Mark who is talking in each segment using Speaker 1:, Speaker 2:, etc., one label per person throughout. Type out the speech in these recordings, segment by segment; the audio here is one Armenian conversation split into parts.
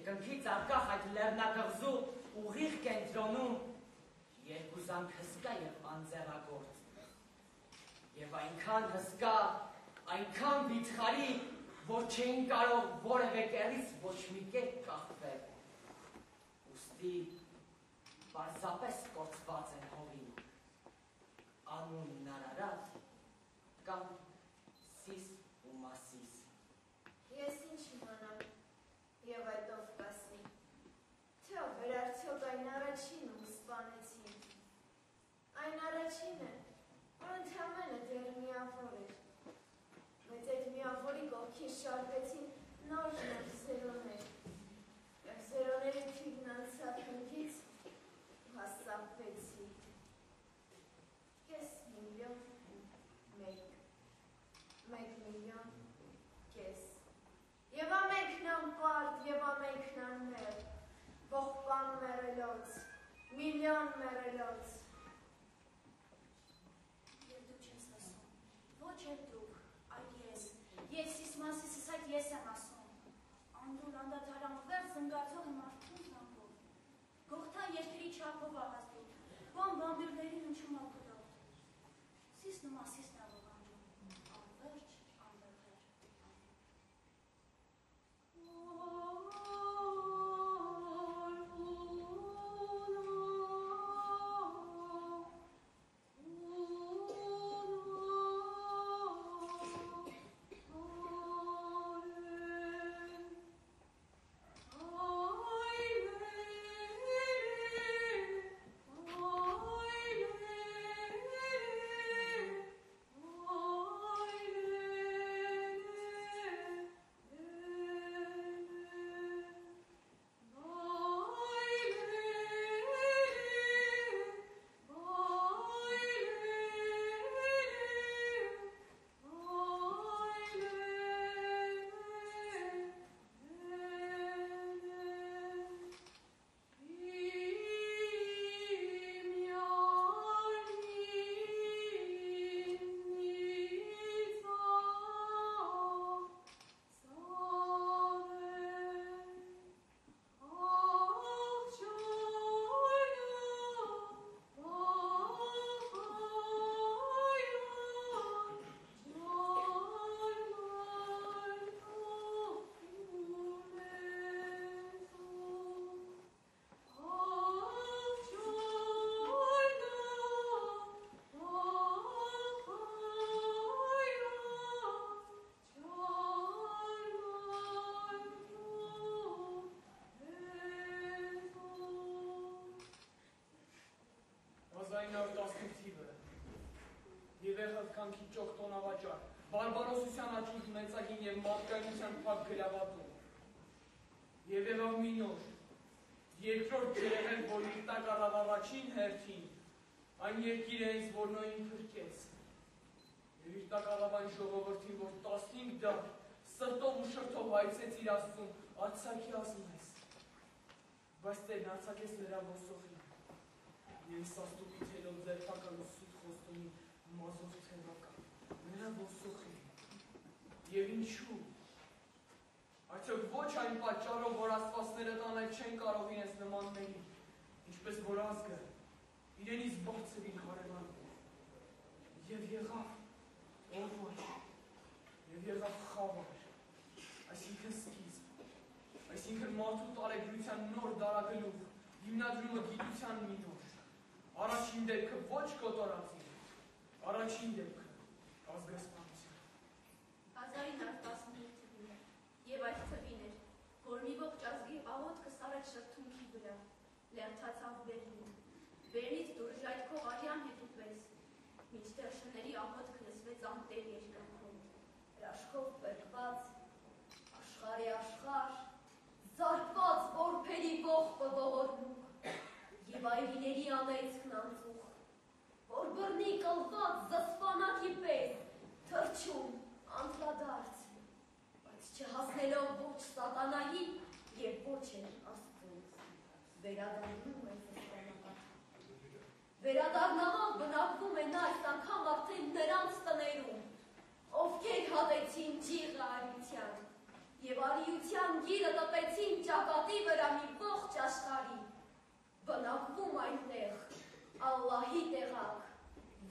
Speaker 1: Երկնքից արկախ այդ լեռնագղզու ուղիղ կենտրոնում երկու զանգ հսկա և անձեռագործ և այնքան հսկա, այնքան վիթխարի, որ չէին կարող որևէ կեռից ոչ մի կերպ կախվել, ուստի պարզապես կոծված են հողին, անունն Արարատ կամ Սիս ու Մասիս։
Speaker 2: Ես ինչ իմանամ, և այդ ով կասի, թե ով էր արդյոք այն առաջինը ու սպանեցին։ Այն առաջինը, որ ընդամենը դեռ միավոր էր, բայց այդ միավորի կողքին շարվեցին նոր զերոներ, և զերոների թիվն անցավ հնգից ու հասցապվեցի։ Կես միլիոն ու մեկ միլիոն կես։ Եվ ամենքն անպարտ, և ամենքն անմեղ, ողբան մեռելոց, միլիոն մեռելոց։
Speaker 3: Եվ դու չես ասում, ոչ էլ դուք, այլ ես Սիս Մասիսս այդ ես եմ ասում, անդուր անդադար անվեղ զնգացող եմ արդյուն զանգով, գողթան երկրի չապով աղազ դուք, բան բամբիրների հնչում ակրով, Սիսն ու Մասիսն է ողանջում, անվերջ, անվերղեր։
Speaker 4: Բարբարոսության աճույք մեծագին և մարդկայնության փակ գրավատում։ Եվ եղավ մի նոր, երկրորդ երեղել, որ իր տակ առավ առաջին հերթին, այն երկիրը ինձ որնոյին փրկեց։ Եվ իր տակ առավ այն ժողովրդին, որ 15 դար սրտով ու շրթով հայցեց իր աստծուն, արձակի ազնես։ Բայց տերն արձակեց նրա ոսոխին, և սաստուպի թելով ձերբական ու սուտ խոստումի մազով թևական։ Նրա ոսոխին, և ինչու, արդյոք ոչ այն պատճառով, որ աստվածները տանել չեն կարող իրենց նմաններին, ինչպես որ ազգը իրենից բարձրին հարևանում, և եղավ օրվոչ, և եղավ խավար, այսինքն սկիզբ, այսինքն մարդու տարեգրության նոր դարագլուխ, հիմնադրումը գիտության մի նոր, առաջին դեպքը ոչ կոտորածին, առաջին դեպքը ազգասպանություն։
Speaker 3: 1915 թվին էր, և այդ թվին էր, որ մի ողջ ազգի աղոտքը սարեց շրթունքի վրա, լերթացավ Բերլին, Բերնից դուրս ժայթքով արյան հետ ուտվեց, մինչդեռ շների աղոտքը լսվեց անտեր երկնքում, հրաշքով պրկված, աշխարի աշխար, զարկված որբերի ողբը ողորմուկ, և այրիների անեծքն անցուխ, որ բռնի կլված զսպանակի պես, թրջում, անդրադարձ, բայց չհասնելով ոչ սատանայի և ոչ էլ աստծուն, վերադառնում է զսպանակատ։ Վերադառնալով բնակվում է նա այս անգամ արդեն նրանց տներում, ովքեր հատեցին ջիղը արյության և արիության գիրը տպեցին ճակատի վրա մի ողջ աշխարհի, բնակվում այնտեղ, Ալլահի տեղակ,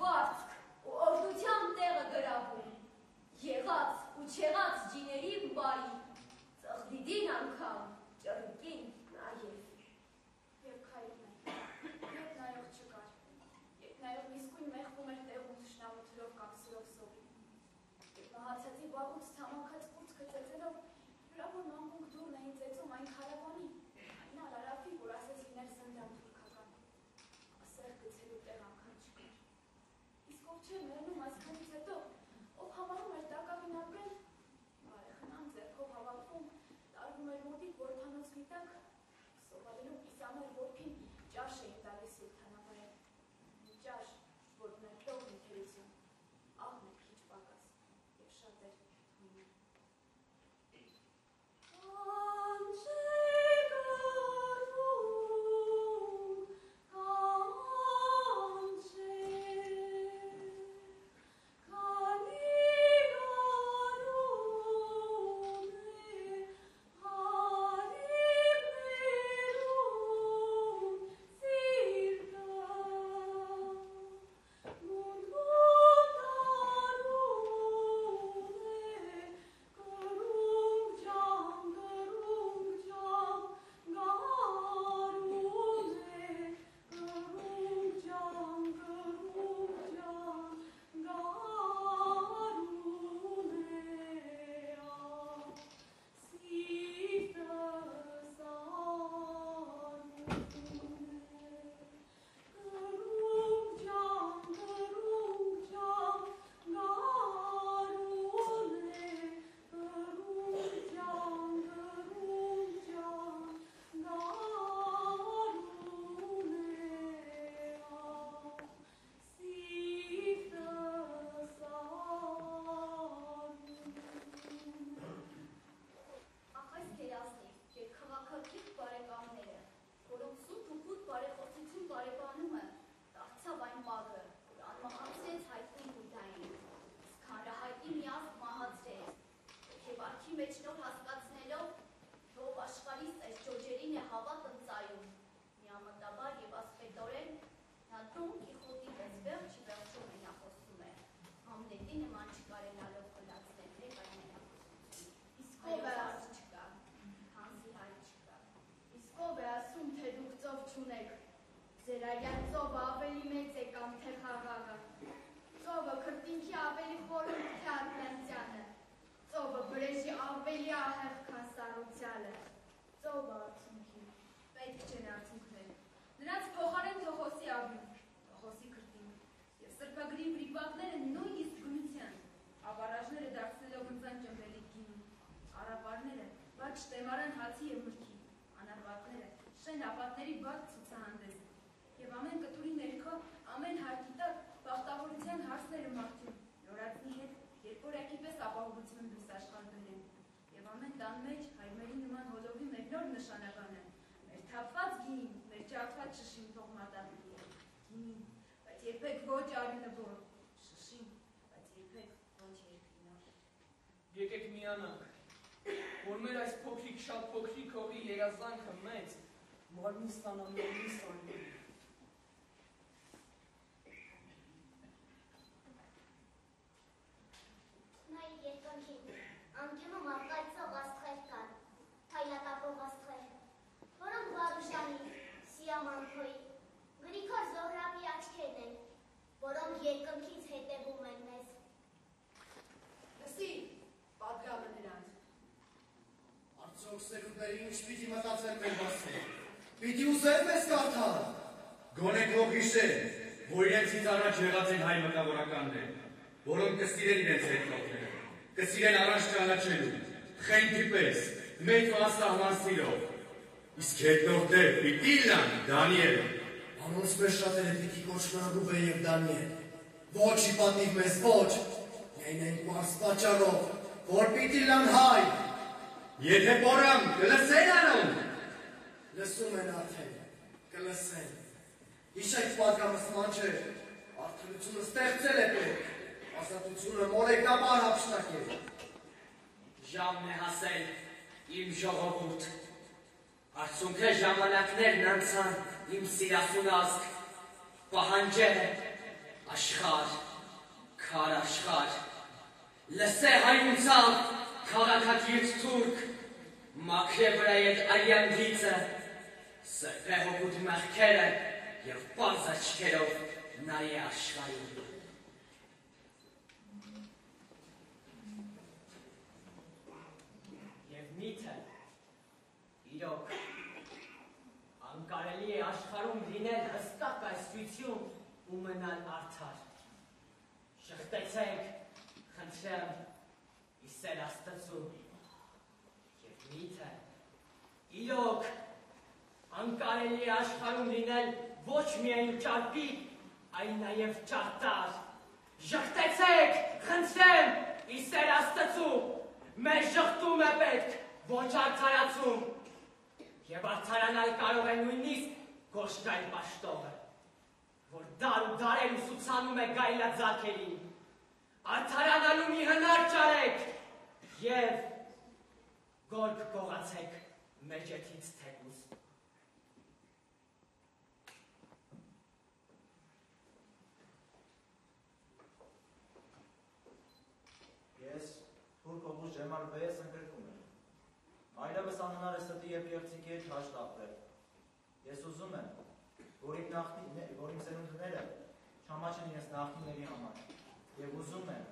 Speaker 3: վարձք ու օրդության տեղը գրավում, եղած ու չեղած ջիների բարի, ծղդիդին անգամ, ճռկին նաև։
Speaker 2: Եվ քայլում է, ետ նայող չկար, ետ նայող իսկույն մեղվում էր տեղում թշնամու թրով կամ սիրով սովի, և մահացածի բաղուց թամաքած կուրծքը ծեծելով, նրա որ մանկունք դուրն էին ծեծում այն քարավանի, այն արարավի, որ ասես լիներ զնդան թուրքական, ասեղ գցելու տեղ անգամ չկար։ Իսկ ով չէր մերնում այսքանից հետո, ով համարում էր տակավին ապրել, բարեխնամ ձեռքով հավաքվում, տարվում էր մոտիկ որբանոց մի տակ, սովորելու իսամեր որբին ճաշ էին տալիս սուլթանավայել, մի ճաշ, որ ուներ լող մի թերություն, աղն էր քիչ պակաս և շատ էր թույնը։ Ձերայյան ծովը ավելի մեծ է կամ թե խաղաղը, ծովը քրտինքի ավելի խորում թե ատլանտյանը, ծովը բրեժի ավելի ահեղ քան սառուցյալը, ծովը արցունքի, պետք չեն արցունքներ, նրանց փոխարեն թողոսի ավյուն, թողոսի քրտինք, և սրբագրի վրիպակները նույնիսկ գնության, ավարաժները դարձնելով ընձան ճմբելի գինի, առապարները բաց շտեմարան հացի և մրգի, անարվատները շեն ապատների բաց ցուցահանդես, և ամեն կտուրի ներքո, ամեն հարկի տակ բախտավորության հարսները մարդյուն, նորածնի հետ, երբ օրակի պես ապահովություն դուրս աշխարհ բերեն, և ամեն տան մեջ հայրմերի նման հոլովի մեր նոր նշանականը, մեր թափված գինին, մեր ջարդված շշին թող մատակի, գինին, բայց երբեք ոչ արյունը որ, շշին, բայց երբեք ոչ երկրինոր։
Speaker 4: Եկեք միանանք, որ մեր այս փոքրիկ շատ փոքրիկ հողի երազանքը մեծ, մարմին ստանա մերնի սանյի։
Speaker 5: Անկյունում արկայցող աստղեր կան, թայլատակող աստղեր, որոնք Վարուշանի, Սիամանքոյի, Գրիգոր Զոհրաբի աչքերն են, որոնք երկնքից հետևում են մեզ։
Speaker 2: Լսի, պատգամը նրանց։
Speaker 6: Արդյոք սերունդների ինչ պիտի մտածեն մեր մասին, պիտի ուզեն մեզ կարդալ։
Speaker 7: Գոնե քո հիշեր, որ իրենցից առաջ եղած են հայ մտավորականներ, որոնք կսիրեն իրենց հետքողները, կսիրեն առաջ ճանաչելու, խենքի պես, մեծ ու անսահման սիրով, իսկ հետնորդներ պիտի լան Դանիելը։
Speaker 6: Անոնց մեր շատերը պիտի կոչվեն Ռուբեն և Դանիել, ոչ իպատիվ մեզ ոչ, միայն այն պարզ պատճառով, որ պիտի լան հայ։
Speaker 7: Եթե պորամ կլսեն անոն։
Speaker 6: Լսում են արդեն, կլսեն։ Իշեք պատգամը սման չէ, արդարությունը ստեղծել է պետք, ազատությունը մոլեկնաբար հափշտակ է։
Speaker 1: Ժամն է հասել, Իմ ժողովուրդ, արցունքը ժամանակներն անցան իմ սիրասուն ազգ, պահանջել է աշխար, քար աշխար, լսե հայնուցավ քաղաքակիրթ թուրք, մաքրե վրա ետ արյան դիցը, սրբե հոգուտ մեղքերը և պարզ աչքերով նայ է աշխարին։ Եվ միթե, իրոք, անկարելի է աշխարում լինել հստակ այսություն ու մնալ արդար։ Շղթեցեք, խնդրեմ, իսեր աստծու, և միթե, իրոք, անկարելի է աշխարում լինել ոչ միայն ճարպիկ, այլ նաև ճարտար։ Ժխտեցեք, խնդրեմ, իսեր աստծու, մեր ժխտում է պետք, ոչ արդարացում, և արդարանալ կարող է նույնիսկ գոշկայլ պաշտողը, որ դար ու դարեր ուսուցանում է գայլաձակերին, արդարանալու մի հնար ճարեք և գորգ գողացեք մեջեթից թեկուզ։
Speaker 8: Ես թուրք օղուս Ջեմալ բեյես ընկրկում եմ։ Այլևս անհնար է ստի և եղցիկի հետ հաշտ ապրել։ Ես ուզում եմ, որ իմ սերունդները չամաչեն իրենց նախնիների համար, և ուզում եմ,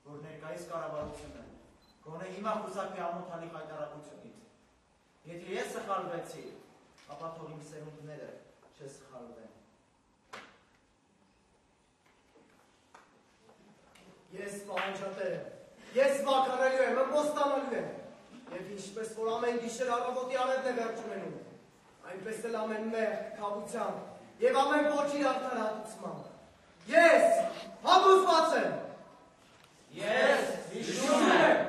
Speaker 8: որ ներկայիս կառավարությունը գոնե հիմա խուսափի ամոթալի խայտառակությունից։ Եթե ես սխալվեցի, ապա թող իմ սերունդները չսխալվեն։
Speaker 6: Ես պահանջատեր եմ, ես վակարելու եմ, ըմբոստանալու եմ, և ինչպես որ ամեն գիշեր առավոտի անետն է վերջ ունենում, այնպես էլ ամեն մեղ, քավությամբ և ամեն ոչ իր արդարացմամբ։ Ես համոզված եմ։
Speaker 1: Ես հիշում եմ։